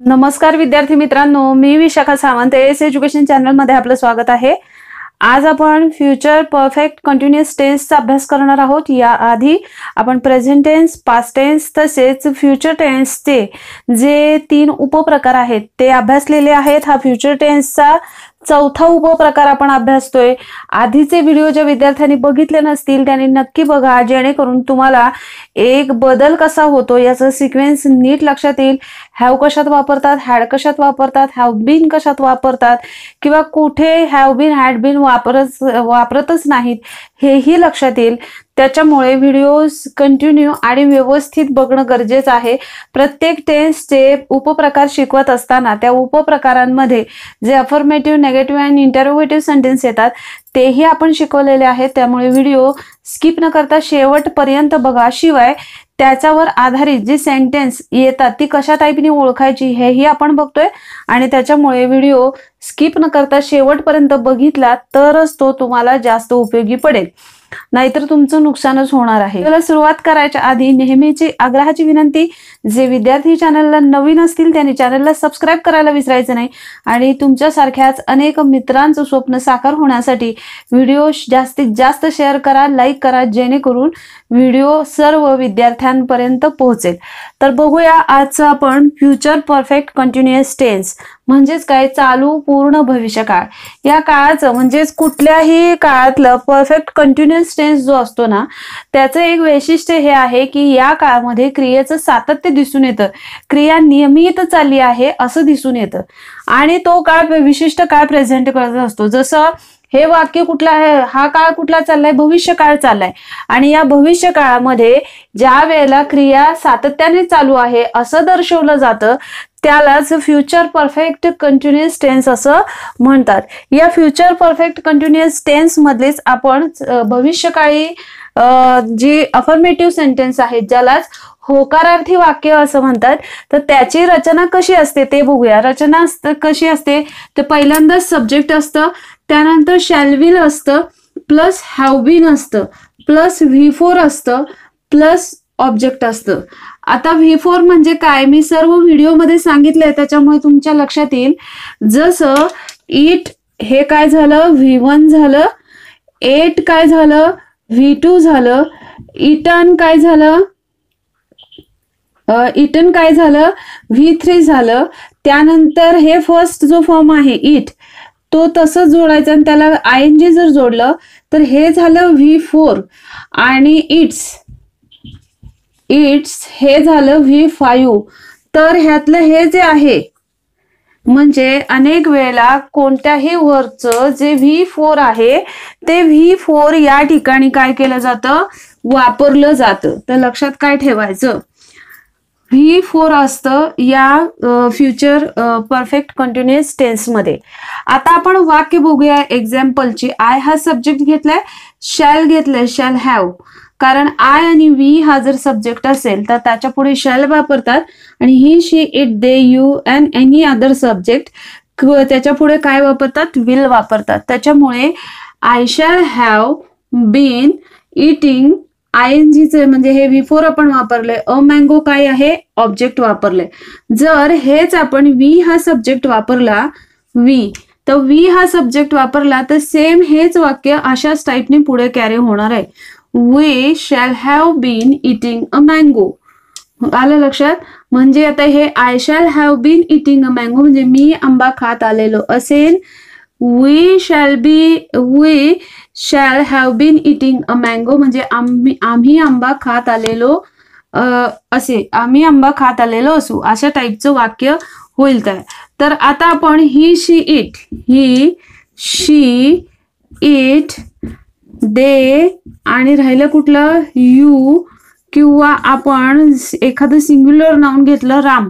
नमस्कार विद्यार्थी मित्रांनो, मी Vishakha Sawant S education channel मध्ये आपलं स्वागत आहे। आज आपण फ्युचर परफेक्ट कंटिन्युअस टेन्सचा अभ्यास करणार आहोत। या आधी आपण प्रेझेंट टेन्स, पास्ट टेन्स तसेच फ्युचर टेन्सचे जे 3 उपप्रकार आहेत ते अभ्यासलेले आहेत। हा फ्युचर टेन्सचा चौथा उपप्रकार आपण अभ्यासतोय। आधीचे व्हिडिओ ज्या विद्यार्थ्यांनी बघितले नसतील त्यांनी नक्की बघा, जेणेकरून तुम्हाला एक बदल कसा होतो याचा सिक्वेन्स नीट लक्षात येईल। हॅव कशात वापरतात, हॅड कशात वापरतात, हॅव बीन कशात वापरतात किंवा कुठे हॅव बीन हॅड बीन वापरतच नाहीत हेही लक्षात येईल। त्याच्यामुळे व्हिडिओज कंटिन्यू आणि व्यवस्थित बघणं गरजेचं आहे। प्रत्येक टेन्सचे उपप्रकार शिकवत असताना त्या उपप्रकारांमध्ये जे अफर्मेटिव्ह, नेगेटिव्ह आणि इंटरोगेटिव्ह सेंटेन्स येतात तेही आपण शिकवलेले आहेत। त्यामुळे व्हिडिओ स्किप न करता शेवटपर्यंत बघा। शिवाय त्याच्यावर आधारित जी सेंटेन्स येतात ती कशा टाईपने ओळखायची हेही आपण बघतोय आणि त्याच्यामुळे व्हिडिओ स्किप न करता शेवटपर्यंत बघितला तरच तो तुम्हाला जास्त उपयोगी पडेल, नाहीतर तुमचं नुकसानच होणार आहे। त्याला सुरुवात करायच्या आधी नेहमीची आग्रहाची विनंती, जे विद्यार्थी चॅनलला नवीन असतील त्यांनी चॅनलला सबस्क्राइब करायला विसरायचं नाही आणि तुमच्यासारख्याच अनेक मित्रांचं स्वप्न साकार होण्यासाठी व्हिडिओ जास्तीत जास्त शेअर करा, लाईक करा, जेणेकरून व्हिडिओ सर्व विद्यार्थ्यांपर्यंत पोहोचेल। तर बघूया आजचं आपण फ्युचर परफेक्ट कंटिन्युअस टेन्स म्हणजेच काय, चालू पूर्ण भविष्यकाळ। या काळाचं म्हणजेच कुठल्याही काळातलं परफेक्ट कंटिन्युअस टेन्स जो असतो ना, त्याचं एक वैशिष्ट्य हे आहे की या काळामध्ये क्रियेचं सातत्य दिसून येतं, क्रिया नियमित चालली आहे असं दिसून येतं आणि तो काळ विशिष्ट काळ प्रेझेंट करत असतो। जसं हे वाक्य कुठलं आहे, हा काळ कुठला चाललाय, भविष्य काळ चाललाय आणि या भविष्य काळामध्ये ज्या वेळेला क्रिया सातत्याने चालू आहे असं दर्शवलं जातं त्यालाच फ्युचर परफेक्ट कंटिन्युअस टेन्स असं म्हणतात। या फ्युचर परफेक्ट कंटिन्युअस टेन्स मधलेच आपण भविष्यकाळी जी अफर्मेटिव्ह सेंटेन्स आहेत ज्यालाच होकारार्थी वाक्य असं म्हणतात, तर त्याची रचना कशी असते ते बघूया। रचना कशी असते तर पहिल्यांदा सब्जेक्ट असतं, त्यानंतर शॅल विल असतं, प्लस हॅव बीन असतं, प्लस V4 असतं, प्लस ऑब्जेक्ट असतं। आता V4 म्हणजे काय मी सर्व व्हिडिओमध्ये सांगितलंय, त्याच्यामुळे तुमच्या लक्षात येईल। जसं इट हे काय झालं, V1 झालं, एट काय झालं, V2 झालं, इटन काय झालं, V3 झालं। त्यानंतर हे फर्स्ट जो फॉर्म आहे इट तो तसंच जोडायचा आणि त्याला ING जर जोडलं तर हे झालं V4 आणि इट्स हे झालं V5। तर ह्यातलं हे जे आहे म्हणजे अनेक वेळेला कोणत्याही वर्डचं जे V4 आहे ते V4 या ठिकाणी काय केलं जातं, वापरलं जातं। तर लक्षात काय ठेवायचं, V4 असतं या फ्युचर परफेक्ट कंटिन्युअस टेन्स मध्ये। आता आपण वाक्य बघूया एक्झाम्पलची। आय हा सब्जेक्ट घेतलाय, शॅल घेतलाय, शॅल हॅव, कारण आय आणि वी हा जर सब्जेक्ट असेल तर त्याच्या पुढे शॅल वापरतात आणि he, she, it, they, you and any other subject त्याच्या पुढे काय वापरतात, विल वापरतात। त्याच्यामुळे I shall have been eating, ING चे म्हणजे हे V4 आपण वापरले, अ मँगो काय आहे, ऑब्जेक्ट वापरले। जर हेच आपण वी हा सब्जेक्ट वापरला, तर वी हा सब्जेक्ट वापरला तर सेम हेच वाक्य अशाच टाईपने पुढे कॅरी होणार आहे। We shall have been eating a mango, आलं लक्षात। म्हणजे आता हे I shall have been eating a mango म्हणजे मी आंबा खात आलेलो असेल, we shall have been eating a mango म्हणजे आम्ही आंबा खात आलेलो आम्ही आंबा खात आलेलो असू, अशा टाईपचं वाक्य होईल काय। तर आता आपण ही, शी, इट, दे आणि राहिलं कुठलं, यू, किंवा आपण एखादं सिंग्युलर नाउन घेतलं, राम,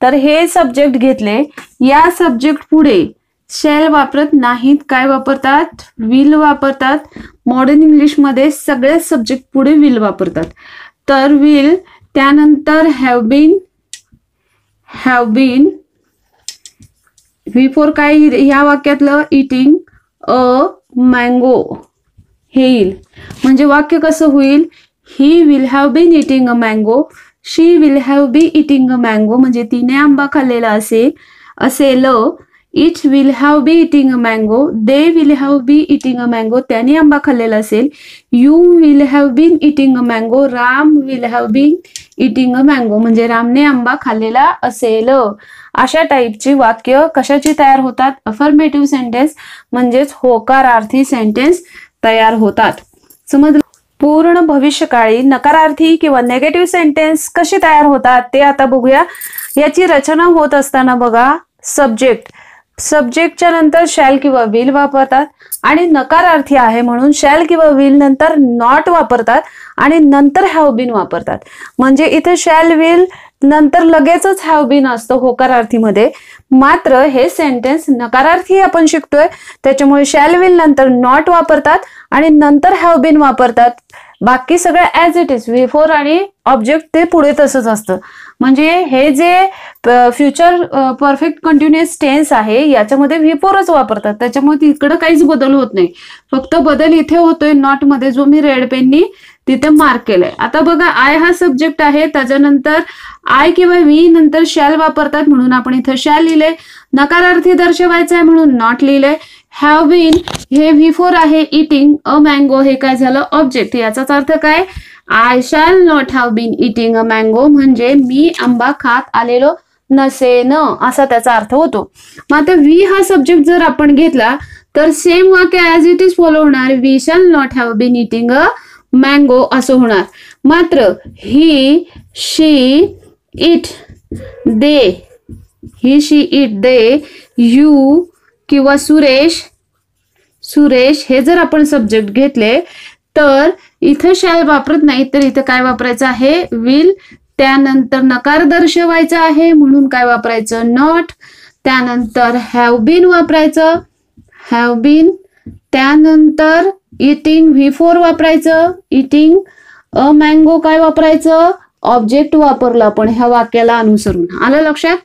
तर हे सब्जेक्ट घेतले। या सब्जेक्ट पुढे शॅल वापरत नाहीत, काय वापरतात, विल वापरतात। मॉडर्न इंग्लिश मध्ये सगळ्या सब्जेक्ट पुढे विल वापरतात। तर विल, त्यानंतर हॅव बीन, V4 काय ह्या वाक्यातलं, इटिंग अ मँगो हे येईल। म्हणजे वाक्य कसं होईल, he will have been eating a mango, she will have be eating a mango म्हणजे तिने आंबा खाल्लेला असेल. It will have be eating a mango. They will have be eating a mango त्याने आंबा खाल्लेला असेल. You will have been eating a mango. Ram will have been eating a mango म्हणजे रामने आंबा खाल्लेला असेल. अशा टाईपची वाक्य कशाची तयार होतात? अफर्मेटिव्ह सेंटेन्स म्हणजेच होकारार्थी सेंटेन्स तयार होतात. समजलं? पूर्ण भविष्यकाळी नकारार्थी किंवा नेगेटिव्ह सेंटेन्स कशी तयार होतात ते आता बघूया. याची रचना होत असताना बघा, सब्जेक्टच्या नंतर शॅल किंवा विल वापरतात आणि नकारार्थी आहे म्हणून शॅल किंवा विल नंतर नॉट वापरतात आणि नंतर हॅव बीन वापरतात. म्हणजे इथे शॅल विल नंतर लगेचच हॅव बीन असतं होकारार्थीमध्ये. मात्र हे सेंटेन्स नकारार्थी आपण शिकतोय त्याच्यामुळे शॅल विल नंतर नॉट वापरतात आणि नंतर हॅव बीन वापरतात. बाकी सगळं ॲज इट इज V4 आणि ऑब्जेक्ट ते पुढे तसंच असतं. म्हणजे हे जे फ्युचर परफेक्ट कंटिन्युअस टेन्स आहे याच्यामध्ये V4च वापरतात. त्याच्यामुळे तिकडं काहीच बदल होत नाही. फक्त बदल इथे होतोय नॉट मध्ये जो मी रेड पेननी तिथे मार्क केलंय. आता बघा आय हा सब्जेक्ट आहे त्याच्यानंतर आय किंवा वी नंतर शॅल वापरतात म्हणून आपण इथं शॅल लिहिलंय. नकारार्थी दर्शवायचं आहे म्हणून नॉट लिहिलंय. हॅव बीन हे V4 आहे. इटिंग अ मँगो हे काय झालं? ऑब्जेक्ट. याचाच अर्थ काय? I shall not have been eating a mango म्हणजे मी आंबा खात आलेलो नसेन असा त्याचा अर्थ होतो. मग आता वी हा सब्जेक्ट जर आपण घेतला तर सेम वाक्य ॲज इट इज फॉलो होणार. We shall not have been eating a mango असं होणार. मात्र ही शी इट दे यू किंवा सुरेश हे जर आपण सब्जेक्ट घेतले तर इथं शॅल वापरत नाही तर इथं काय वापरायचं आहे? विल. त्यानंतर नकार दर्शवायचा आहे म्हणून काय वापरायचं? नॉट. त्यानंतर हॅव बीन वापरायचं, हॅव बीन. त्यानंतर इटिंग V4 वापरायचं, इटिंग अ मँगो काय वापरायचं? ऑब्जेक्ट वापरलं आपण ह्या वाक्याला अनुसरून. आलं लक्षात?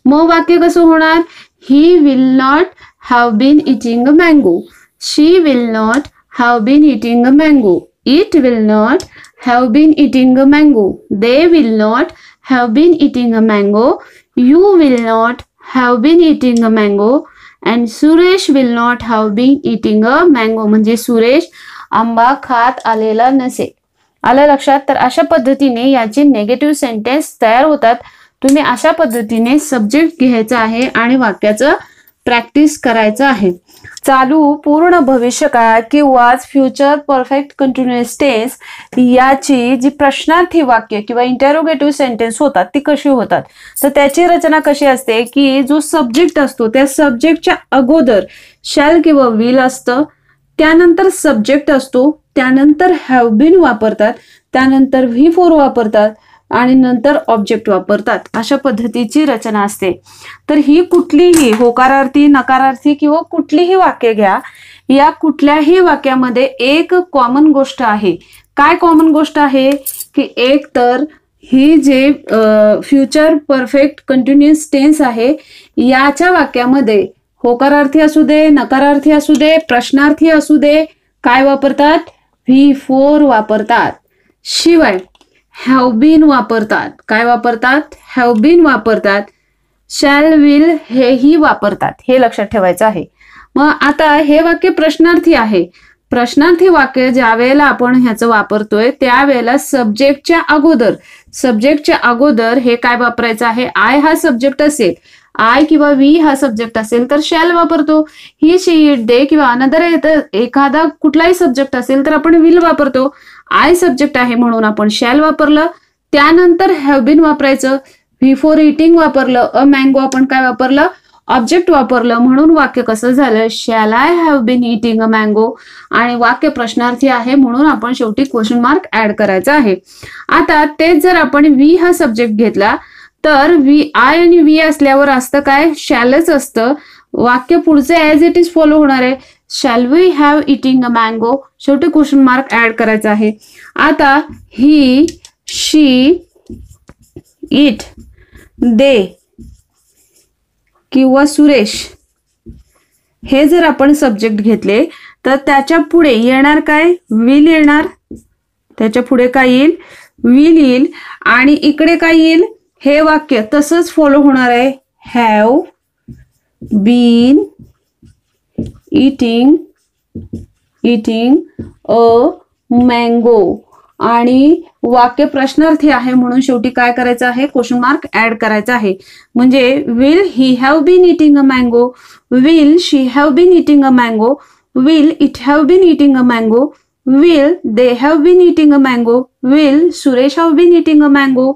मग वाक्य कसं होणार? He will not have been eating a mango. She will not have been eating a mango. It will not have been eating a mango. They will not have been eating a mango. You will not have been eating a mango. And Suresh will not have been eating a mango म्हणजे सुरेश आंबा खात आलेला नसेल. आलं लक्षात? तर अशा पद्धतीने याचे नेगेटिव्ह सेंटेन्स तयार होतात. तुम्ही अशा पद्धतीने सब्जेक्ट घ्यायचा आहे आणि वाक्याचं प्रॅक्टिस करायचं आहे. चालू पूर्ण भविष्यकाळ किंवा फ्युचर परफेक्ट कंटिन्युअस टेन्स याची जी प्रश्नार्थी वाक्य किंवा इंटरोगेटिव्ह सेंटेन्स होतात ती कशी होतात? तर त्याची रचना कशी असते की जो सब्जेक्ट असतो त्या सब्जेक्टच्या अगोदर शॅल किंवा विल असतं, त्यानंतर सब्जेक्ट असतो, त्यानंतर हॅव बीन वापरतात, त्यानंतर V4 वापरतात आणि नंतर ऑब्जेक्ट वापरतात. अशा पद्धतीची रचना असते. तर ही कुठलीही होकारार्थी, नकारार्थी किंवा कुठलीही वाक्य घ्या, या कुठल्याही वाक्यामध्ये एक कॉमन गोष्ट आहे. काय कॉमन गोष्ट आहे की एक तर ही जे फ्युचर परफेक्ट कंटिन्युअस टेन्स आहे याच्या वाक्यामध्ये होकारार्थी असू दे, नकारार्थी असू दे, प्रश्नार्थी असू दे, काय वापरतात? V4 वापरतात. शिवाय हॅव बीन वापरतात. काय वापरतात? हॅव बीन वापरतात. शॅल विल हेही वापरतात. हे लक्षात ठेवायचं आहे. मग आता हे वाक्य प्रश्नार्थी आहे. प्रश्नार्थी वाक्य ज्या वेळेला आपण ह्याचं वापरतोय त्यावेळेला सब्जेक्टच्या अगोदर हे काय वापरायचं आहे? आय हा सब्जेक्ट असेल, आय किंवा वी हा सब्जेक्ट असेल तर शॅल वापरतो. ही शी इट दे किंवा अनदर एखादा कुठलाही सब्जेक्ट असेल तर आपण विल वापरतो. आय सब्जेक्ट आहे म्हणून आपण शॅल वापरलं. त्यानंतर हॅव बीन वापरायचं. V4 इटिंग वापरलं. अ मँगो आपण काय वापरलं? ऑब्जेक्ट वापरलं. म्हणून वाक्य कसं झालं? Shall I have been eating a mango. आणि वाक्य प्रश्नार्थी आहे म्हणून आपण शेवटी क्वेश्चन मार्क ऍड करायचा आहे. आता तेच जर आपण वी हा सब्जेक्ट घेतला तर आय आणि वी असल्यावर असतं काय? शॅलच असतं. वाक्य पुढचे ॲज इट इज फॉलो होणार आहे. Shall we have eating a mango. शेवटी क्वेश्चन मार्क ऍड करायचा आहे. आता ही, शी, इट, दे किंवा सुरेश हे जर आपण सब्जेक्ट घेतले तर त्याच्या पुढे येणार काय? विल येणार. त्याच्या पुढे काय येईल? विल येईल आणि इकडे काय येईल, हे वाक्य तसंच फॉलो होणार आहे, have been eating a mango, आणि वाक्य प्रश्नार्थी आहे म्हणून शेवटी काय करायचं आहे, क्वेश्चन मार्क ऍड करायचा आहे. म्हणजे will he have been eating a mango, will she have been eating a mango, will it have been eating a mango, will they have been eating a mango, will Suresh have been eating a mango.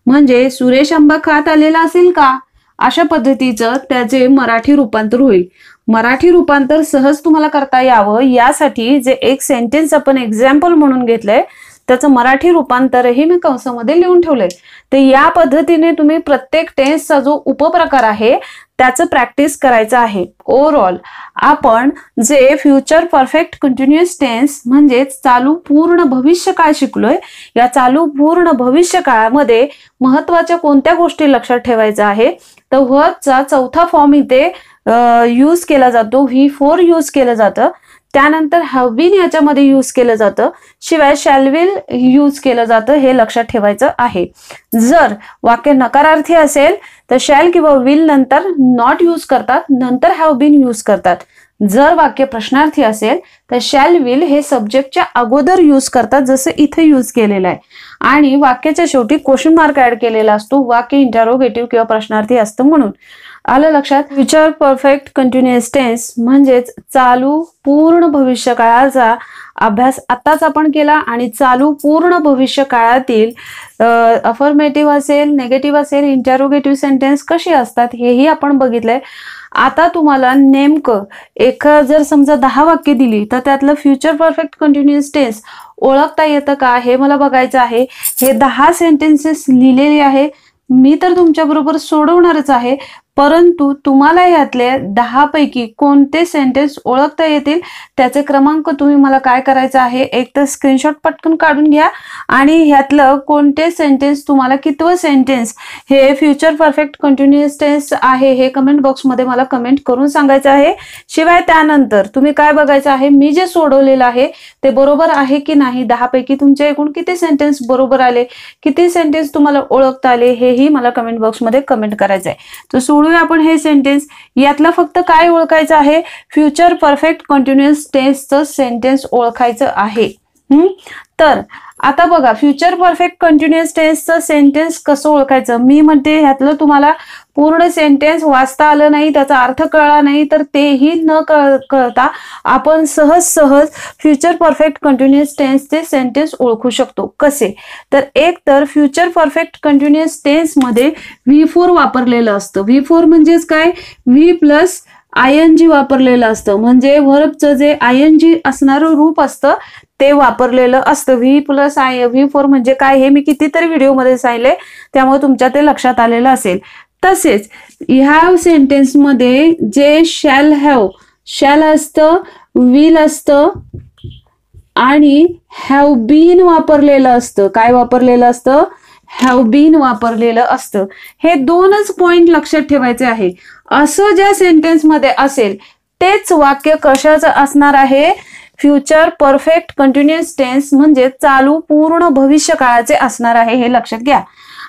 म्हणजे सुरेश आंबा खात आलेला असेल का, अशा पद्धतीचं त्याचे मराठी रूपांतर होईल. मराठी रूपांतर सहज तुम्हाला करता यावं यासाठी जे एक सेंटेन्स आपण एक्झाम्पल म्हणून घेतलंय त्याचं मराठी रूपांतरही मी कंसामध्ये लिहून ठेवलंय. तर या पद्धतीने तुम्ही प्रत्येक टेन्सचा जो उपप्रकार आहे त्याचं प्रॅक्टिस करायचं आहे. ओव्हरऑल आपण जे फ्युचर परफेक्ट कंटिन्युअस टेन्स म्हणजेच चालू पूर्ण भविष्यकाळ शिकलोय. या चालू पूर्ण भविष्यकाळामध्ये महत्वाच्या कोणत्या गोष्टी लक्षात ठेवायच्या आहे, तर व्हर्बचा चौथा फॉर्म इथे यूज केला जातो, V4 यूज केलं जातं. त्यानंतर हॅव बीन याच्यामध्ये यूज केलं जातं, शिवाय शॅल विल यूज केलं जातं, हे लक्षात ठेवायचं आहे. जर वाक्य नकारार्थी असेल तर शॅल किंवा विल नंतर नॉट यूज करतात, नंतर हॅव बीन यूज करतात. जर वाक्य प्रश्नार्थी असेल तर शॅल विल हे सब्जेक्टच्या अगोदर यूज करतात, जसं इथे यूज केलेलं आहे. आणि वाक्याच्या शेवटी क्वेश्चन मार्क ऍड केलेला असतो, वाक्य इंटरोगेटिव्ह किंवा प्रश्नार्थी असतं म्हणून. आलं लक्षात. फ्युचर परफेक्ट कंटिन्युअस टेन्स म्हणजेच चालू पूर्ण भविष्य काळाचा अभ्यास आताच आपण केला आणि चालू पूर्ण भविष्य काळातील अफर्मेटिव्ह असेल, नेगेटिव्ह असेल, इंटरोगेटिव्ह सेंटेन्स कशी असतात हेही आपण बघितलंय. आता तुम्हाला नेमकं जर समजा 10 वाक्य दिली तर त्यातलं फ्युचर परफेक्ट कंटिन्युअस टेन्स ओळखता येतं का हे मला बघायचं आहे. हे 10 सेंटेन्सेस लिहिलेले आहे, मी तर तुमच्या बरोबर सोडवणारच आहे, परंतु तुम्हाला यातले 10 पैकी कोणते सेंटेन्स ओळखता येतील त्याचे क्रमांक तुम्ही मला काय करायचं आहे, एक तर स्क्रीनशॉट पटकन काढून घ्या आणि ह्यातलं कोणते सेंटेन्स तुम्हाला कितवं सेंटेन्स हे फ्युचर परफेक्ट कंटिन्युअस टेन्स आहे हे कमेंट बॉक्समध्ये मला कमेंट करून सांगायचं आहे. शिवाय त्यानंतर तुम्ही काय बघायचं आहे, मी जे सोडवलेलं आहे ते बरोबर आहे की नाही, 10 पैकी तुमचे एकूण किती सेंटेन्स बरोबर आले, किती सेंटेन्स तुम्हाला ओळखता आले हेही मला कमेंट बॉक्समध्ये कमेंट करायचं आहे. तर आपण हे सेंटेन्स यातला फक्त काय ओळखायचं आहे, फ्युचर परफेक्ट कंटिन्युअस टेन्सचं सेंटेन्स ओळखायचं आहे. तर आता बघा फ्युचर परफेक्ट कंटिन्युअस टेन्सचं सेंटेन्स कसं ओळखायचं. मी म्हणते ह्यातलं तुम्हाला पूर्ण सेंटेन्स वाचता आलं नाही, त्याचा अर्थ कळला नाही तर तेही न कळता आपण सहज फ्युचर परफेक्ट कंटिन्युअस टेन्सचे सेंटेन्स ओळखू शकतो. कसे, तर एक तर फ्युचर परफेक्ट कंटिन्युअस टेन्स मध्ये V4 वापरलेलं असतं. V4 म्हणजेच काय, V प्लस ING वापरलेलं असतं. म्हणजे व्हर्बचं जे ING असणारं रूप असतं ते वापरलेलं असतं. V4 म्हणजे काय हे मी कितीतरी व्हिडिओमध्ये सांगितले, त्यामुळे तुमच्या ते लक्षात आलेलं असेल. तसेच ह्या सेंटेन्स मध्ये जे शॅल असतं, विल असतं आणि हॅव बीन वापरलेलं असतं. काय वापरलेलं असतं, हॅव बीन वापरलेलं असतं. हे 2च पॉइंट लक्षात ठेवायचे आहे. असं ज्या सेंटेन्स मध्ये असेल तेच वाक्य कशाचं असणार आहे, फ्युचर परफेक्ट कंटिन्युअस टेन्स म्हणजे चालू पूर्ण भविष्य काळाचे असणार आहे, हे लक्षात घ्या.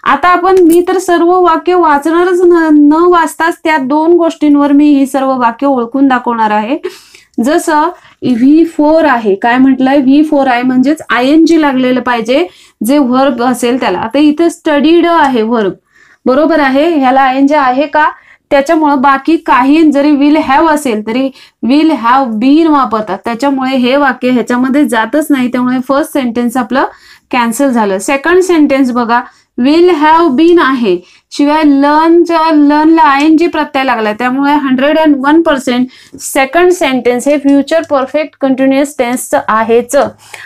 आता मी तर सर्व वाक्य वाचणारच न वाचताच त्या 2 गोष्टींवर मी ही सर्व वाक्य ओळखून दाखवणार आहे. जसं V4 आहे, काय म्हटलंय, V4 आहे म्हणजेच ING लागलेलं पाहिजे जे व्हर्ब असेल त्याला. आता इथे स्टडीड आहे व्हर्ब, बरोबर आहे, ह्याला ING आहे का, त्याच्यामुळे बाकी काही जरी विल हॅव असेल तरी विल हॅव बीन वापरतात, त्याच्यामुळे हे वाक्य ह्याच्यामध्ये जातच नाही. त्यामुळे फर्स्ट सेंटेन्स आपलं कॅन्सल झालं. सेकंड सेंटेन्स बघा, विल हॅव बीन आहे, शिवाय लर्नला ING प्रत्यय लागलाय, त्यामुळे 101% सेकंड सेंटेन्स हे फ्युचर परफेक्ट कंटिन्युअस टेन्सचं आहेच.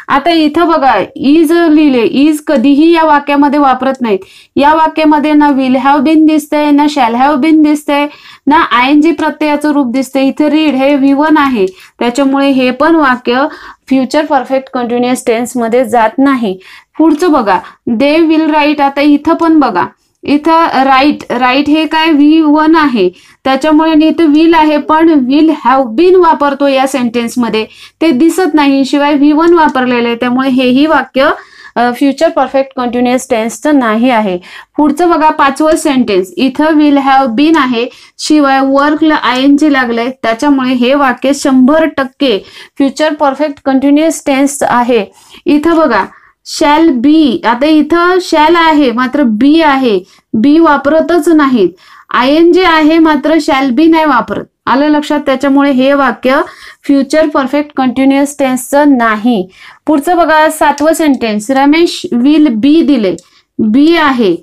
आता इथं बघा इज लिहिले, इज कधीही या वाक्यामध्ये वापरत नाहीत. या वाक्यामध्ये ना विल हॅव बीन दिसतंय, ना शॅल हॅव बीन दिसतंय, ना ING प्रत्ययाचं रूप दिसतंय. इथे रीड हे V1 आहे, त्याच्यामुळे हे पण वाक्य फ्युचर परफेक्ट कंटिन्युअस टेन्स मध्ये जात नाही. पुढचं बघा, दे विल राईट. आता इथं पण बघा, इथं राईट हे काय V1 आहे, त्याच्यामुळे इथं विल आहे पण विल हॅव बीन वापरतो या सेंटेन्स मध्ये, ते दिसत नाही, शिवाय V1 वापरलेलं आहे, त्यामुळे हेही वाक्य फ्युचर परफेक्ट कंटिन्युअस टेन्सचं नाही आहे. पुढचं बघा 5वं सेंटेन्स. इथं विल हॅव बीन आहे, शिवाय वर्कला ING लागलंय, त्याच्यामुळे हे वाक्य 100% फ्युचर परफेक्ट कंटिन्युअस टेन्स आहे. इथं बघा शॅल बी, आता इथं शॅल आहे मात्र बी आहे, बी वापरतच नाहीत. ING आहे मात्र शॅल बी नाही वापरत. आलं लक्षात? त्याच्यामुळे हे वाक्य फ्युचर परफेक्ट कंटिन्युअस टेन्सचं नाही. पुढचं बघा 7वं सेंटेन्स. रमेश विल बी दिले, बी आहे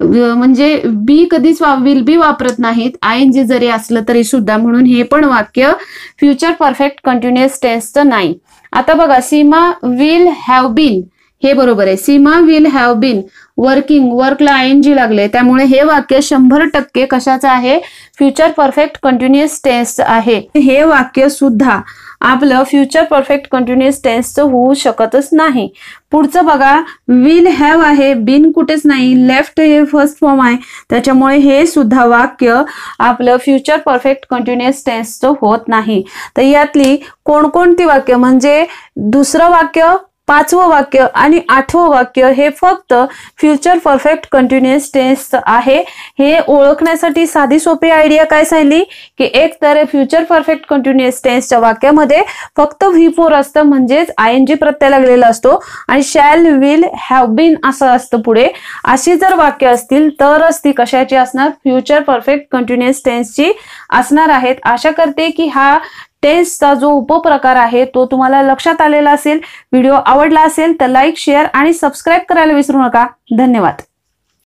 म्हणजे बी कधीच विल बी वापरत नाहीत, ING जरी असलं तरी सुद्धा, म्हणून हे पण वाक्य फ्युचर परफेक्ट कंटिन्युअस टेन्सचं नाही. आता बघा सीमा विल हॅव बीन, हे बरोबर आहे. Seema will have been working, वर्कला ING लागले, त्यामुळे हे वाक्य 100% कशाचं आहे? फ्युचर परफेक्ट कंटिन्युअस टेन्सचं आहे. हे वाक्य सुद्धा आपलं फ्युचर परफेक्ट कंटिन्युअस टेन्सचं होऊ शकतच नाही. पुढचं बघा विल हॅव आहे, बीन कुठेच नाही, लेफ्ट हे फर्स्ट फॉर्म आहे, त्याच्यामुळे हे सुद्धा वाक्य आपलं फ्युचर परफेक्ट कंटिन्युअस टेन्सचं होत नाही. तर यातली कोणकोणती वाक्य म्हणजे दुसरं वाक्य, 5वं वाक्य आणि 8वं वाक्य हे फक्त फ्युचर परफेक्ट कंटिन्युअस टेन्स आहे. हे ओळखण्यासाठी साधी सोपी आयडिया काय सांगली की एक तर फ्युचर परफेक्ट कंटिन्युअस टेन्सच्या वाक्यामध्ये फक्त V4 असतं, म्हणजेच ING प्रत्यय लागलेला असतो आणि शॅल विल हॅव बीन असं असतं पुढे. अशी जर वाक्य असतील तरच ती कशाची असणार? फ्युचर परफेक्ट कंटिन्युअस टेन्सची असणार आहेत. आशा करते की हा टेन्सचा जो उपप्रकार आहे तो तुम्हाला लक्षात आलेला असेल. व्हिडिओ आवडला असेल तर लाईक, शेअर आणि सबस्क्राईब करायला विसरू नका. धन्यवाद.